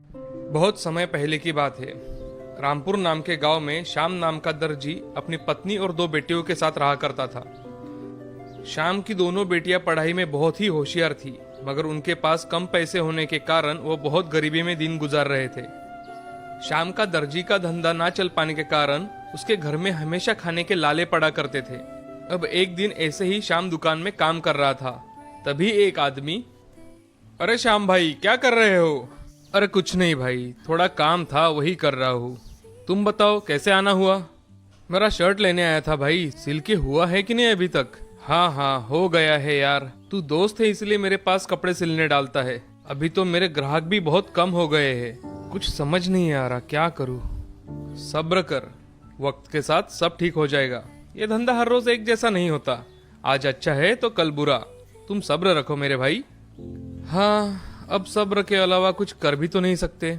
बहुत समय पहले की बात है। रामपुर नाम के गांव में श्याम नाम का दर्जी अपनी पत्नी और दो बेटियों के साथ रहा करता था। श्याम की दोनों बेटियां पढ़ाई में बहुत ही होशियार थी, मगर उनके पास कम पैसे होने के कारण वो बहुत गरीबी में दिन गुजार रहे थे। श्याम का दर्जी का धंधा ना चल पाने के कारण उसके घर में हमेशा खाने के लाले पड़ा करते थे। अब एक दिन ऐसे ही श्याम दुकान में काम कर रहा था, तभी एक आदमी, अरे श्याम भाई क्या कर रहे हो? अरे कुछ नहीं भाई, थोड़ा काम था वही कर रहा हूँ। तुम बताओ कैसे आना हुआ? मेरा शर्ट लेने आया था भाई, सिल के हुआ है कि नहीं अभी तक? हाँ हाँ हो गया है यार, तू दोस्त है इसलिए मेरे पास कपड़े सिलने डालता है। अभी तो मेरे ग्राहक भी बहुत कम हो गए हैं, कुछ समझ नहीं आ रहा क्या करूँ। सब्र कर, वक्त के साथ सब ठीक हो जाएगा। ये धंधा हर रोज एक जैसा नहीं होता, आज अच्छा है तो कल बुरा। तुम सब्र रखो मेरे भाई। हाँ, अब सब्र के अलावा कुछ कर भी तो नहीं सकते।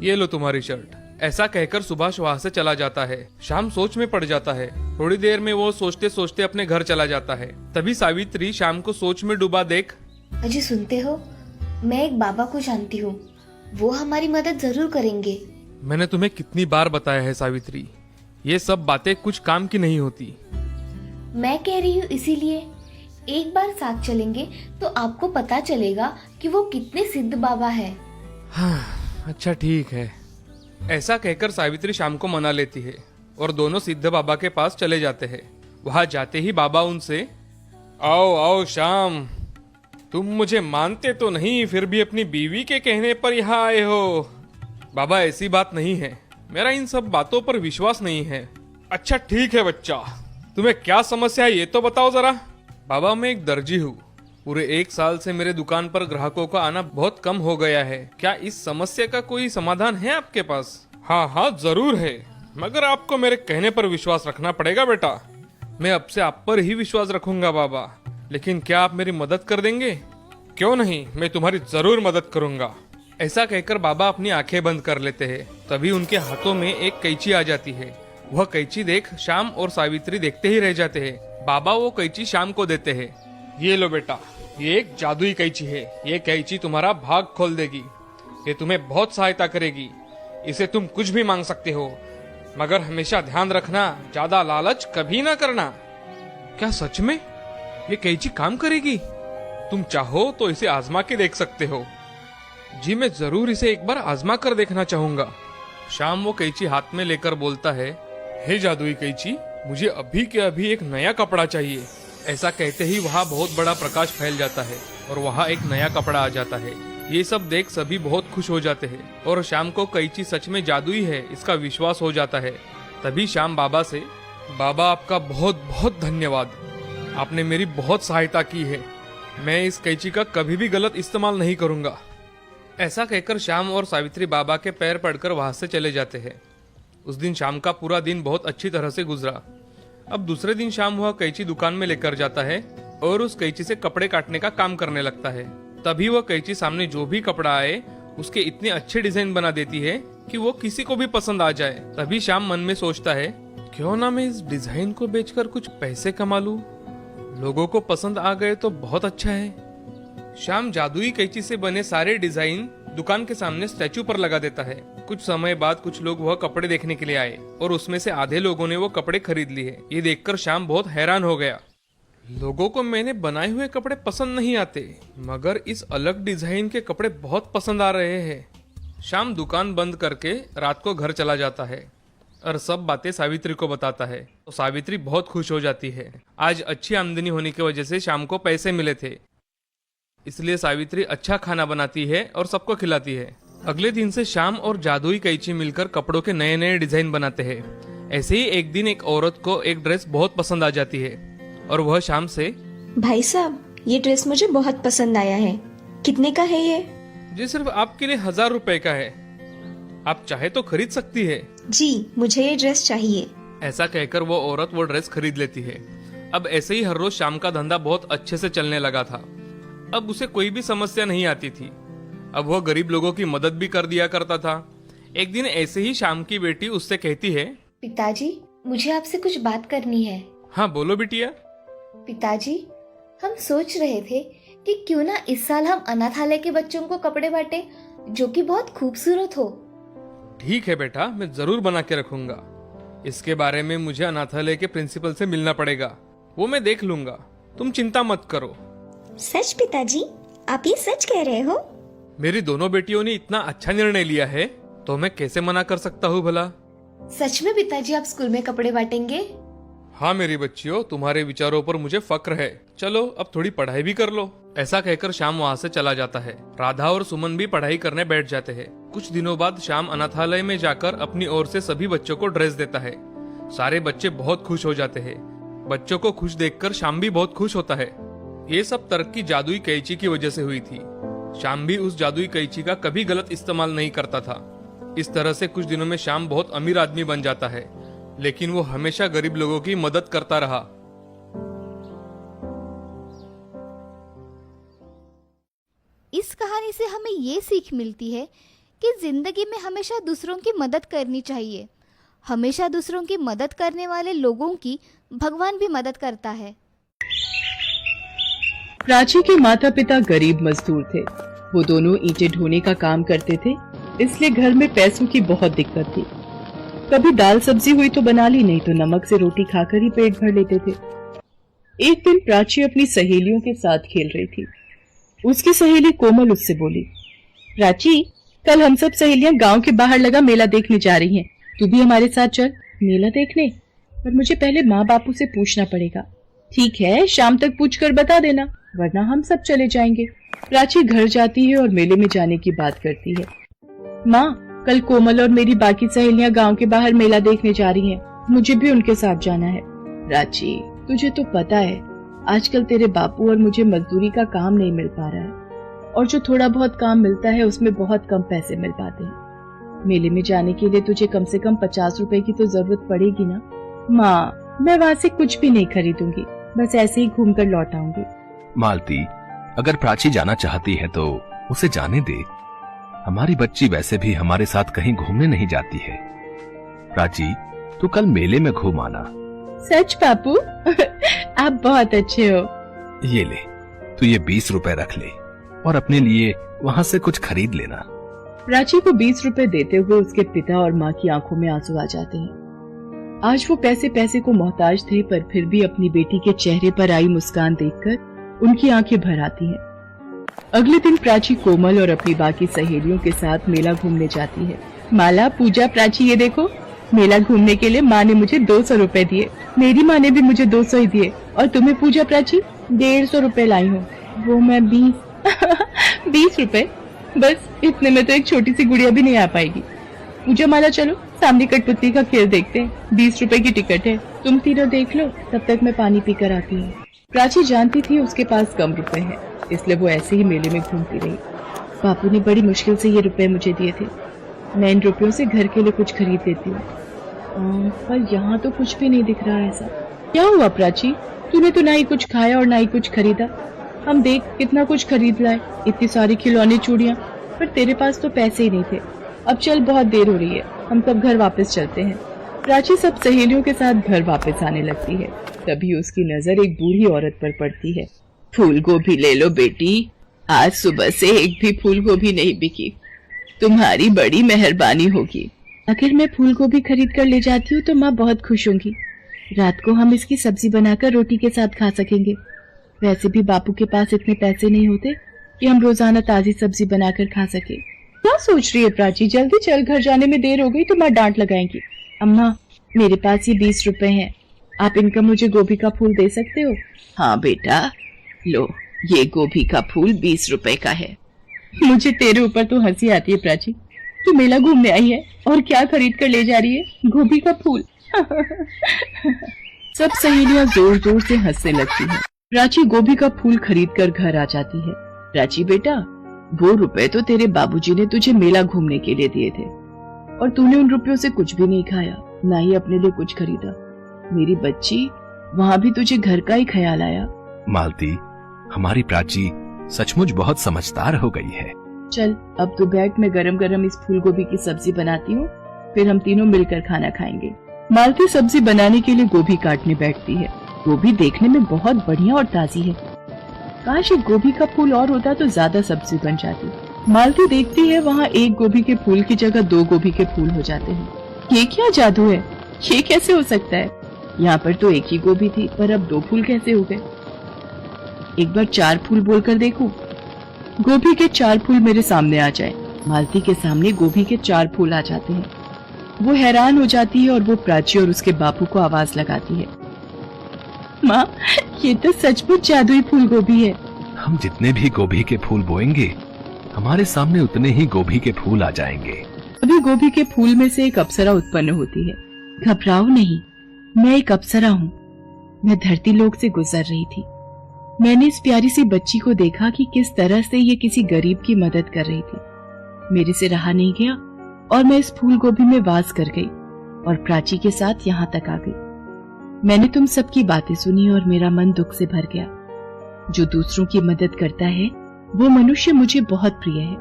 ये लो तुम्हारी शर्ट। ऐसा कहकर सुभाष वहां से चला जाता है। श्याम सोच में पड़ जाता है। थोड़ी देर में वो सोचते सोचते अपने घर चला जाता है। तभी सावित्री श्याम को सोच में डूबा देख, अजी सुनते हो, मैं एक बाबा को जानती हूँ, वो हमारी मदद जरूर करेंगे। मैंने तुम्हें कितनी बार बताया है सावित्री, ये सब बातें कुछ काम की नहीं होती। मैं कह रही हूँ इसीलिए एक बार साथ चलेंगे तो आपको पता चलेगा कि वो कितने सिद्ध बाबा है। हाँ अच्छा ठीक है। ऐसा कहकर सावित्री श्याम को मना लेती है और दोनों सिद्ध बाबा के पास चले जाते हैं। वहां जाते ही बाबा उनसे, आओ आओ श्याम, तुम मुझे मानते तो नहीं फिर भी अपनी बीवी के कहने पर यहाँ आए हो। बाबा ऐसी बात नहीं है, मेरा इन सब बातों पर विश्वास नहीं है। अच्छा ठीक है बच्चा, तुम्हें क्या समस्या है ये तो बताओ जरा। बाबा मैं एक दर्जी हूँ, पूरे 1 साल से मेरे दुकान पर ग्राहकों का आना बहुत कम हो गया है। क्या इस समस्या का कोई समाधान है आपके पास? हाँ हाँ जरूर है, मगर आपको मेरे कहने पर विश्वास रखना पड़ेगा बेटा। मैं अब से आप पर ही विश्वास रखूंगा बाबा, लेकिन क्या आप मेरी मदद कर देंगे? क्यों नहीं, मैं तुम्हारी जरूर मदद करूंगा। ऐसा कहकर बाबा अपनी आंखें बंद कर लेते हैं। तभी उनके हाथों में एक कैंची आ जाती है। वह कैंची देख श्याम और सावित्री देखते ही रह जाते हैं। बाबा वो कैंची श्याम को देते हैं। ये लो बेटा, ये एक जादुई कैंची है। ये कैंची तुम्हारा भाग खोल देगी, ये तुम्हें बहुत सहायता करेगी। इसे तुम कुछ भी मांग सकते हो, मगर हमेशा ध्यान रखना ज्यादा लालच कभी ना करना। क्या सच में ये कैंची काम करेगी? तुम चाहो तो इसे आजमा के देख सकते हो। जी मैं जरूर इसे एक बार आजमा कर देखना चाहूंगा। श्याम वो कैंची हाथ में लेकर बोलता है, हे जादुई कैंची, मुझे अभी के अभी एक नया कपड़ा चाहिए। ऐसा कहते ही वहाँ बहुत बड़ा प्रकाश फैल जाता है और वहाँ एक नया कपड़ा आ जाता है। ये सब देख सभी बहुत खुश हो जाते हैं और श्याम को कैंची सच में जादुई है इसका विश्वास हो जाता है। तभी श्याम बाबा से, बाबा आपका बहुत बहुत धन्यवाद, आपने मेरी बहुत सहायता की है। मैं इस कैंची का कभी भी गलत इस्तेमाल नहीं करूंगा। ऐसा कहकर श्याम और सावित्री बाबा के पैर पड़कर वहां से चले जाते हैं। उस दिन शाम का पूरा दिन बहुत अच्छी तरह से गुजरा। अब दूसरे दिन शाम वह कैंची दुकान में लेकर जाता है और उस कैंची से कपड़े काटने का काम करने लगता है। तभी वह कैंची सामने जो भी कपड़ा आए उसके इतने अच्छे डिजाइन बना देती है कि वो किसी को भी पसंद आ जाए। तभी शाम मन में सोचता है, क्यों ना मैं इस डिजाइन को बेचकर कुछ पैसे कमा लूं। लोगों को पसंद आ गए तो बहुत अच्छा है। शाम जादुई कैंची से बने सारे डिजाइन दुकान के सामने स्टैचू पर लगा देता है। कुछ समय बाद कुछ लोग वह कपड़े देखने के लिए आए और उसमें से आधे लोगों ने वो कपड़े खरीद लिए। ये देखकर श्याम बहुत हैरान हो गया। लोगों को मैंने बनाए हुए कपड़े पसंद नहीं आते, मगर इस अलग डिजाइन के कपड़े बहुत पसंद आ रहे हैं। श्याम दुकान बंद करके रात को घर चला जाता है और सब बातें सावित्री को बताता है। तो सावित्री बहुत खुश हो जाती है। आज अच्छी आमदनी होने की वजह से श्याम को पैसे मिले थे, इसलिए सावित्री अच्छा खाना बनाती है और सबको खिलाती है। अगले दिन से श्याम और जादुई कैंची मिलकर कपड़ों के नए नए डिजाइन बनाते हैं। ऐसे ही एक दिन एक औरत को एक ड्रेस बहुत पसंद आ जाती है और वह श्याम से, भाई साहब ये ड्रेस मुझे बहुत पसंद आया है, कितने का है ये? जी सिर्फ आपके लिए 1000 रुपए का है, आप चाहे तो खरीद सकती है। जी मुझे ये ड्रेस चाहिए। ऐसा कहकर वो औरत वो ड्रेस खरीद लेती है। अब ऐसे ही हर रोज श्याम का धंधा बहुत अच्छे से चलने लगा था। अब उसे कोई भी समस्या नहीं आती थी। अब वह गरीब लोगों की मदद भी कर दिया करता था। एक दिन ऐसे ही श्याम की बेटी उससे कहती है, पिताजी मुझे आपसे कुछ बात करनी है। हाँ बोलो बिटिया। पिताजी हम सोच रहे थे कि क्यों ना इस साल हम अनाथालय के बच्चों को कपड़े बांटे जो कि बहुत खूबसूरत हो। ठीक है बेटा, मैं जरूर बना के रखूंगा। इसके बारे में मुझे अनाथालय के प्रिंसिपल से मिलना पड़ेगा, वो मैं देख लूंगा, तुम चिंता मत करो। सच पिताजी, आप ये सच कह रहे हो? मेरी दोनों बेटियों ने इतना अच्छा निर्णय लिया है तो मैं कैसे मना कर सकता हूँ भला। सच में पिताजी आप स्कूल में कपड़े बांटेंगे? हाँ मेरी बच्चियों, तुम्हारे विचारों पर मुझे फक्र है। चलो अब थोड़ी पढ़ाई भी कर लो। ऐसा कहकर श्याम वहाँ से चला जाता है। राधा और सुमन भी पढ़ाई करने बैठ जाते हैं। कुछ दिनों बाद श्याम अनाथालय में जाकर अपनी ओर से सभी बच्चों को ड्रेस देता है। सारे बच्चे बहुत खुश हो जाते हैं। बच्चों को खुश देखकर श्याम भी बहुत खुश होता है। ये सब तर्क की जादुई कैंची की वजह से हुई थी। श्याम भी उस जादुई कैंची का कभी गलत इस्तेमाल नहीं करता था। इस तरह से कुछ दिनों में श्याम बहुत अमीर आदमी बन जाता है, लेकिन वो हमेशा गरीब लोगों की मदद करता रहा। इस कहानी से हमें ये सीख मिलती है कि जिंदगी में हमेशा दूसरों की मदद करनी चाहिए। हमेशा दूसरों की मदद करने वाले लोगों की भगवान भी मदद करता है। प्राची के माता पिता गरीब मजदूर थे। वो दोनों ईंटें ढोने का काम करते थे, इसलिए घर में पैसों की बहुत दिक्कत थी। कभी दाल सब्जी हुई तो बना ली, नहीं तो नमक से रोटी खाकर ही पेट भर लेते थे। एक दिन प्राची अपनी सहेलियों के साथ खेल रही थी। उसकी सहेली कोमल उससे बोली, प्राची, कल हम सब सहेलियां गांव के बाहर लगा मेला देखने जा रही हैं। तू भी हमारे साथ चल मेला देखने, पर मुझे पहले माँ बापू से पूछना पड़ेगा। ठीक है, शाम तक पूछकर बता देना, वरना हम सब चले जाएंगे। प्राची घर जाती है और मेले में जाने की बात करती है। माँ, कल कोमल और मेरी बाकी सहेलियां गांव के बाहर मेला देखने जा रही हैं। मुझे भी उनके साथ जाना है। प्राची, तुझे तो पता है आजकल तेरे बापू और मुझे मजदूरी का काम नहीं मिल पा रहा है, और जो थोड़ा बहुत काम मिलता है उसमें बहुत कम पैसे मिल पाते हैं। मेले में जाने के लिए तुझे कम से कम 50 रुपए की तो जरूरत पड़ेगी ना। माँ, मैं वहाँ से कुछ भी नहीं खरीदूंगी, बस ऐसे ही घूम कर लौट आऊंगी। मालती, अगर प्राची जाना चाहती है तो उसे जाने दे। हमारी बच्ची वैसे भी हमारे साथ कहीं घूमने नहीं जाती है। प्राची, तू कल मेले में घूम आना। सच बापू? आप बहुत अच्छे हो। ये ले, तू ये 20 रुपए रख ले और अपने लिए वहाँ से कुछ खरीद लेना। प्राची को 20 रुपए देते हुए उसके पिता और माँ की आंखों में आंसू आ जाते हैं। आज वो पैसे को मोहताज थे, पर फिर भी अपनी बेटी के चेहरे पर आई मुस्कान देखकर उनकी आंखें भर आती हैं। अगले दिन प्राची कोमल और अपनी बाकी सहेलियों के साथ मेला घूमने जाती है। माला, पूजा, प्राची, ये देखो, मेला घूमने के लिए माँ ने मुझे 200 रुपए दिए। मेरी माँ ने भी मुझे 200 ही दिए। और तुम्हें पूजा, प्राची, 150 रुपए लाई हूँ। वो मैं 20 रुपए? बस इतने में तो एक छोटी सी गुड़िया भी नहीं आ पाएगी। पूजा, माला, चलो सामने कठपुतली का खेल देखते हैं। 20 रुपए की टिकट है, तुम तीनों देख लो, तब तक मैं पानी पीकर आती हूँ। प्राची जानती थी उसके पास कम रुपए हैं, इसलिए वो ऐसे ही मेले में घूमती रही। बापू ने बड़ी मुश्किल से ये रुपए मुझे दिए थे। मैं इन रुपयों से घर के लिए कुछ खरीद लेती हूँ। पर यहाँ तो कुछ भी नहीं दिख रहा है। ऐसा क्या हुआ प्राची? तूने तो ना ही कुछ खाया और ना ही कुछ खरीदा। हम देख कितना कुछ खरीद लाए, इतनी सारी खिलौने, चूड़ियाँ, पर तेरे पास तो पैसे ही नहीं थे। अब चल, बहुत देर हो रही है, हम सब घर वापस चलते हैं। प्राची सब सहेलियों के साथ घर वापस आने लगती है। तभी उसकी नजर एक बूढ़ी औरत पर पड़ती है। फूल गोभी ले लो बेटी, आज सुबह से एक भी फूल गोभी नहीं बिकी। तुम्हारी बड़ी मेहरबानी होगी। अगर मैं फूल गोभी खरीद कर ले जाती हूँ तो माँ बहुत खुश होंगी। रात को हम इसकी सब्जी बनाकर रोटी के साथ खा सकेंगे। वैसे भी बापू के पास इतने पैसे नहीं होते कि हम रोजाना ताजी सब्जी बनाकर खा सके। क्या सोच रही है प्राची? जल्दी चल, घर जाने में देर हो गई तो माँ डांट लगाएंगी। अम्मा, मेरे पास ये 20 रुपए हैं, आप इनका मुझे गोभी का फूल दे सकते हो? हाँ बेटा, लो, ये गोभी का फूल 20 रुपए का है। मुझे तेरे ऊपर तो हंसी आती है प्राची। तू मेला घूमने आई है और क्या खरीद कर ले जा रही है? गोभी का फूल। सब सहेलियां जोर जोर से हंसने लगती हैं। प्राची गोभी का फूल खरीद कर घर आ जाती है। प्राची बेटा, वो रुपए तो तेरे बाबूजी ने तुझे मेला घूमने के लिए दिए थे, और तूने उन रुपयों से कुछ भी नहीं खाया, ना ही अपने लिए कुछ खरीदा। मेरी बच्ची, वहाँ भी तुझे घर का ही ख्याल आया। मालती, हमारी प्राची सचमुच बहुत समझदार हो गई है। चल, अब तो बैठ, मैं गरम गरम इस फूल गोभी की सब्जी बनाती हूँ, फिर हम तीनों मिलकर खाना खाएंगे। मालती सब्जी बनाने के लिए गोभी काटने बैठती है। गोभी देखने में बहुत बढ़िया और ताजी है। काश एक गोभी का फूल और होता तो ज्यादा सब्जी बन जाती। मालती देखती है वहाँ एक गोभी के फूल की जगह 2 गोभी के फूल हो जाते हैं। ये क्या जादू है? ये कैसे हो सकता है? यहाँ पर तो एक ही गोभी थी, पर अब 2 फूल कैसे हो गए? एक बार 4 फूल बोलकर देखूं। गोभी के 4 फूल मेरे सामने आ जाए। मालती के सामने गोभी के 4 फूल आ जाते हैं। वो हैरान हो जाती है और वो प्राची और उसके बापू को आवाज लगाती है, माँ, ये तो सचमुच जादुई फूल गोभी है। हम जितने भी गोभी के फूल बोएंगे, हमारे सामने उतने ही गोभी के फूल आ जाएंगे। अभी गोभी के फूल में से एक अप्सरा उत्पन्न होती है। घबराओ नहीं, मैं एक अप्सरा हूँ। मैं धरती लोक से गुजर रही थी। मैंने इस प्यारी सी बच्ची को देखा कि किस तरह से ये किसी गरीब की मदद कर रही थी। मेरे से रहा नहीं गया और मैं इस फूल गोभी में वास कर गई और प्राची के साथ यहाँ तक आ गई। मैंने तुम सबकी बातें सुनी और मेरा मन दुख से भर गया। जो दूसरों की मदद करता है वो मनुष्य मुझे बहुत प्रिय है।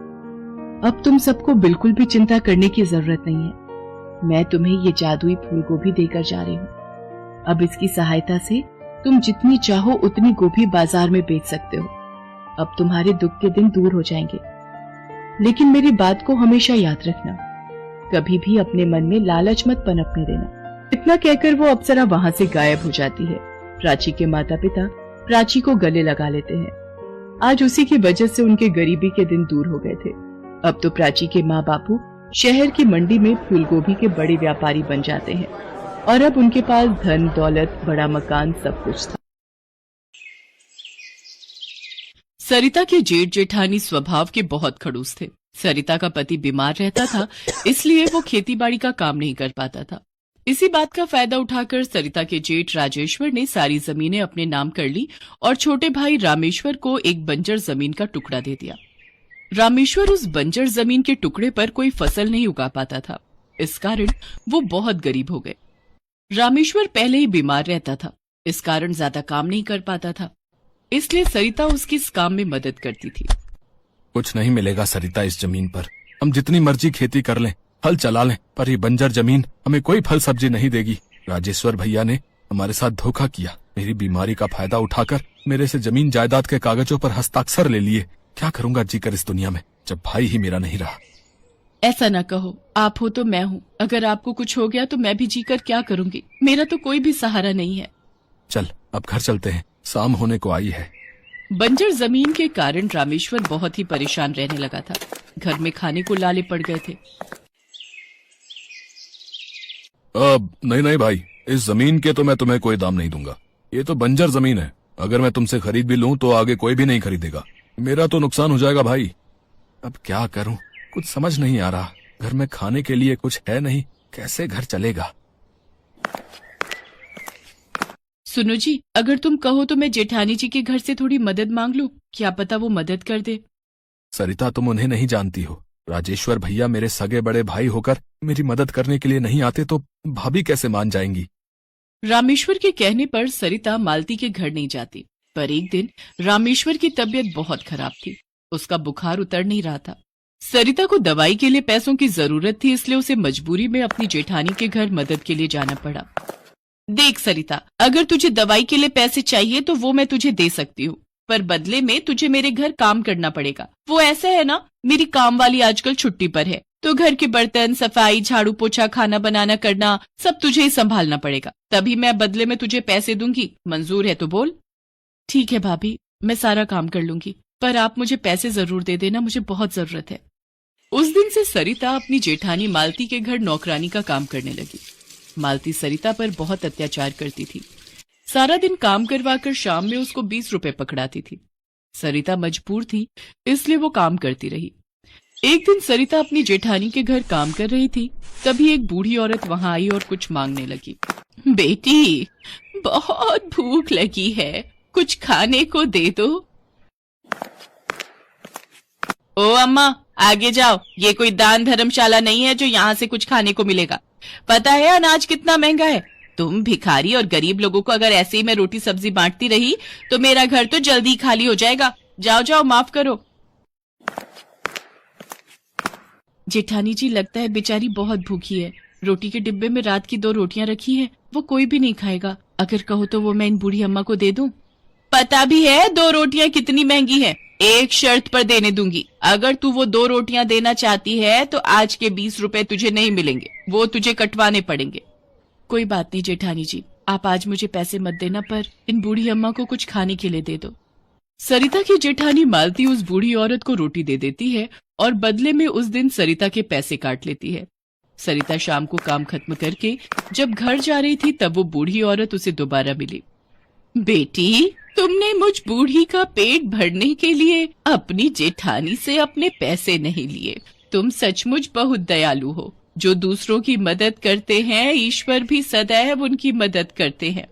अब तुम सबको बिल्कुल भी चिंता करने की जरूरत नहीं है। मैं तुम्हें ये जादुई फूल गोभी देकर जा रही हूँ। अब इसकी सहायता से तुम जितनी चाहो उतनी गोभी बाजार में बेच सकते हो। अब तुम्हारे दुख के दिन दूर हो जाएंगे। लेकिन मेरी बात को हमेशा याद रखना, कभी भी अपने मन में लालच मत पनपने देना। इतना कहकर वो अप्सरा वहां से गायब हो जाती है। प्राची के माता पिता प्राची को गले लगा लेते हैं। आज उसी की वजह से उनके गरीबी के दिन दूर हो गए थे। अब तो प्राची के माँ बापू शहर की मंडी में फूलगोभी के बड़े व्यापारी बन जाते हैं और अब उनके पास धन दौलत, बड़ा मकान, सब कुछ था। सरिता के जेठ जेठानी स्वभाव के बहुत खड़ूस थे। सरिता का पति बीमार रहता था, इसलिए वो खेतीबाड़ी का काम नहीं कर पाता था। इसी बात का फायदा उठाकर सरिता के जेठ राजेश्वर ने सारी जमीनें अपने नाम कर ली और छोटे भाई रामेश्वर को एक बंजर जमीन का टुकड़ा दे दिया। रामेश्वर उस बंजर जमीन के टुकड़े पर कोई फसल नहीं उगा पाता था, इस कारण वो बहुत गरीब हो गए। रामेश्वर पहले ही बीमार रहता था, इस कारण ज्यादा काम नहीं कर पाता था, इसलिए सरिता उसकी इस काम में मदद करती थी। कुछ नहीं मिलेगा सरिता इस जमीन पर। हम जितनी मर्जी खेती कर लें, हल चला लें, पर ये बंजर जमीन हमें कोई फल सब्जी नहीं देगी। राजेश्वर भैया ने हमारे साथ धोखा किया। मेरी बीमारी का फायदा उठाकर मेरे से जमीन जायदाद के कागजों पर हस्ताक्षर ले लिए। क्या करूंगा जीकर इस दुनिया में, जब भाई ही मेरा नहीं रहा। ऐसा न कहो, आप हो तो मैं हूँ। अगर आपको कुछ हो गया तो मैं भी जीकर क्या करूंगी? मेरा तो कोई भी सहारा नहीं है। चल अब घर चलते हैं, शाम होने को आई है। बंजर जमीन के कारण रामेश्वर बहुत ही परेशान रहने लगा था। घर में खाने को लाले पड़ गए थे। नहीं भाई, इस जमीन के तो मैं तुम्हें कोई दाम नहीं दूंगा। ये तो बंजर जमीन है। अगर मैं तुमसे खरीद भी लूं तो आगे कोई भी नहीं खरीदेगा। मेरा तो नुकसान हो जाएगा भाई। अब क्या करूं, कुछ समझ नहीं आ रहा। घर में खाने के लिए कुछ है नहीं, कैसे घर चलेगा। सुनो जी, अगर तुम कहो तो मैं जेठानी जी के घर से थोड़ी मदद मांग लूं, क्या पता वो मदद कर दे। सरिता, तुम उन्हें नहीं जानती हो। राजेश्वर भैया मेरे सगे बड़े भाई होकर मेरी मदद करने के लिए नहीं आते तो भाभी कैसे मान जाएंगी। रामेश्वर के कहने पर सरिता मालती के घर नहीं जाती, पर एक दिन रामेश्वर की तबीयत बहुत खराब थी। उसका बुखार उतर नहीं रहा था। सरिता को दवाई के लिए पैसों की जरूरत थी, इसलिए उसे मजबूरी में अपनी जेठानी के घर मदद के लिए जाना पड़ा। देख सरिता, अगर तुझे दवाई के लिए पैसे चाहिए तो वो मैं तुझे दे सकती हूँ, पर बदले में तुझे मेरे घर काम करना पड़ेगा। वो ऐसा है ना, मेरी काम वाली आजकल छुट्टी पर है, तो घर के बर्तन, सफाई, झाड़ू पोछा, खाना बनाना करना सब तुझे ही संभालना पड़ेगा। तभी मैं बदले में तुझे पैसे दूंगी। मंजूर है तो बोल। ठीक है भाभी, मैं सारा काम कर लूंगी, पर आप मुझे पैसे जरूर दे देना, मुझे बहुत जरूरत है। उस दिन से सरिता अपनी जेठानी मालती के घर नौकरानी का काम करने लगी। मालती सरिता पर बहुत अत्याचार करती थी। सारा दिन काम करवाकर शाम में उसको 20 रुपए पकड़ाती थी। सरिता मजबूर थी, इसलिए वो काम करती रही। एक दिन सरिता अपनी जेठानी के घर काम कर रही थी, तभी एक बूढ़ी औरत वहां आई और कुछ मांगने लगी। बेटी, बहुत भूख लगी है, कुछ खाने को दे दो। ओ अम्मा, आगे जाओ, ये कोई दान धर्मशाला नहीं है जो यहाँ से कुछ खाने को मिलेगा। पता है अनाज कितना महंगा है। तुम भिखारी और गरीब लोगों को अगर ऐसे ही मैं रोटी सब्जी बांटती रही तो मेरा घर तो जल्दी ही खाली हो जाएगा। जाओ जाओ, माफ करो। जेठानी जी, लगता है बेचारी बहुत भूखी है। रोटी के डिब्बे में रात की 2 रोटियां रखी है, वो कोई भी नहीं खाएगा। अगर कहो तो वो मैं इन बूढ़ी अम्मा को दे दूं। पता भी है 2 रोटियां कितनी महंगी है। एक शर्त पर देने दूंगी, अगर तू वो 2 रोटियां देना चाहती है तो आज के 20 रुपए तुझे नहीं मिलेंगे, वो तुझे कटवाने पड़ेंगे। कोई बात नहीं जेठानी जी, आप आज मुझे पैसे मत देना, पर इन बूढ़ी अम्मा को कुछ खाने के लिए दे दो। सरिता की जेठानी मालती उस बूढ़ी औरत को रोटी दे देती है और बदले में उस दिन सरिता के पैसे काट लेती है। सरिता शाम को काम खत्म करके जब घर जा रही थी तब वो बूढ़ी औरत उसे दोबारा मिली। बेटी, तुमने मुझ बूढ़ी का पेट भरने के लिए अपनी जेठानी से अपने पैसे नहीं लिए। तुम सचमुच बहुत दयालु हो। जो दूसरों की मदद करते हैं, ईश्वर भी सदैव उनकी मदद करते हैं।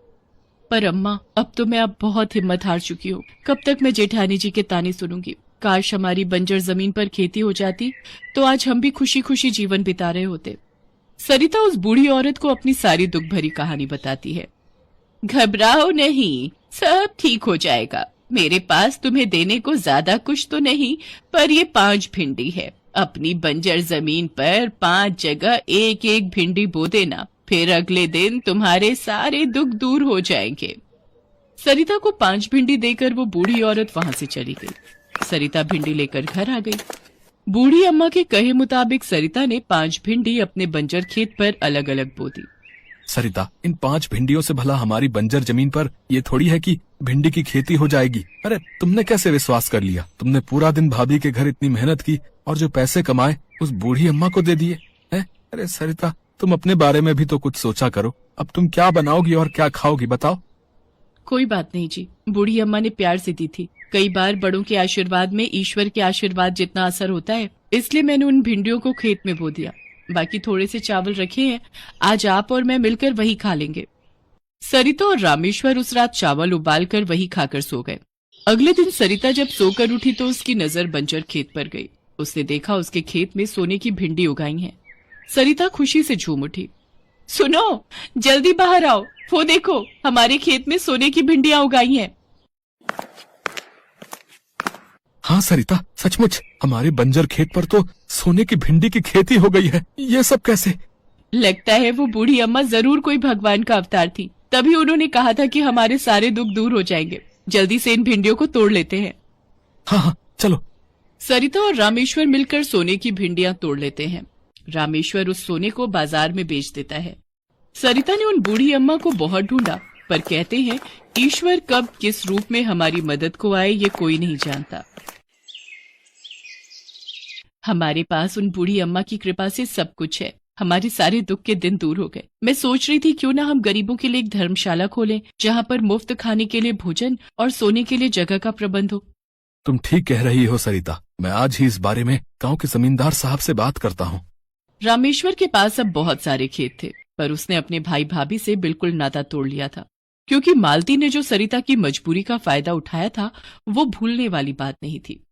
पर अम्मा, अब तो मैं बहुत हिम्मत हार चुकी हूँ। कब तक मैं जेठानी जी के ताने सुनूंगी? काश हमारी बंजर जमीन पर खेती हो जाती तो आज हम भी खुशी खुशी जीवन बिता रहे होते। सरिता उस बूढ़ी औरत को अपनी सारी दुख भरी कहानी बताती है। घबराओ नहीं, सब ठीक हो जाएगा। मेरे पास तुम्हें देने को ज्यादा कुछ तो नहीं, पर ये 5 भिंडी है। अपनी बंजर जमीन पर 5 जगह एक एक भिंडी बो देना, फिर अगले दिन तुम्हारे सारे दुख दूर हो जाएंगे। सरिता को 5 भिंडी देकर वो बूढ़ी औरत वहां से चली गई। सरिता भिंडी लेकर घर आ गई। बूढ़ी अम्मा के कहे मुताबिक सरिता ने 5 भिंडी अपने बंजर खेत पर अलग अलग बो दी। सरिता, इन 5 भिंडियों से भला हमारी बंजर जमीन पर ये थोड़ी है कि भिंडी की खेती हो जाएगी। अरे तुमने कैसे विश्वास कर लिया? तुमने पूरा दिन भाभी के घर इतनी मेहनत की और जो पैसे कमाए उस बूढ़ी अम्मा को दे दिए हैं? अरे सरिता, तुम अपने बारे में भी तो कुछ सोचा करो। अब तुम क्या बनाओगी और क्या खाओगी, बताओ। कोई बात नहीं जी, बूढ़ी अम्मा ने प्यार से दी थी। कई बार बड़ों के आशीर्वाद में ईश्वर के आशीर्वाद जितना असर होता है, इसलिए मैंने उन भिंडियों को खेत में बो दिया। बाकी थोड़े से चावल रखे हैं, आज आप और मैं मिलकर वही खा लेंगे। सरिता और रामेश्वर उस रात चावल उबालकर वही खाकर सो गए। अगले दिन सरिता जब सोकर उठी तो उसकी नजर बंजर खेत पर गई। उसने देखा उसके खेत में सोने की भिंडी उगाई हैं। सरिता खुशी से झूम उठी। सुनो, जल्दी बाहर आओ, वो देखो हमारे खेत में सोने की भिंडियां उगाई हैं। हाँ सरिता, सचमुच हमारे बंजर खेत पर तो सोने की भिंडी की खेती हो गई है। ये सब कैसे? लगता है वो बूढ़ी अम्मा जरूर कोई भगवान का अवतार थी, तभी उन्होंने कहा था कि हमारे सारे दुख दूर हो जाएंगे। जल्दी से इन भिंडियों को तोड़ लेते हैं। हाँ हाँ चलो। सरिता और रामेश्वर मिलकर सोने की भिंडियां तोड़ लेते हैं। रामेश्वर उस सोने को बाजार में बेच देता है। सरिता ने उन बूढ़ी अम्मा को बहुत ढूंढा, पर कहते हैं ईश्वर कब किस रूप में हमारी मदद को आए ये कोई नहीं जानता। हमारे पास उन बूढ़ी अम्मा की कृपा से सब कुछ है। हमारे सारे दुख के दिन दूर हो गए। मैं सोच रही थी क्यों ना हम गरीबों के लिए एक धर्मशाला खोलें, जहाँ पर मुफ्त खाने के लिए भोजन और सोने के लिए जगह का प्रबंध हो। तुम ठीक कह रही हो सरिता, मैं आज ही इस बारे में गांव के जमींदार साहब से बात करता हूँ। रामेश्वर के पास अब बहुत सारे खेत थे, पर उसने अपने भाई भाभी से बिल्कुल नाता तोड़ लिया था, क्योंकि मालती ने जो सरिता की मजबूरी का फायदा उठाया था वो भूलने वाली बात नहीं थी।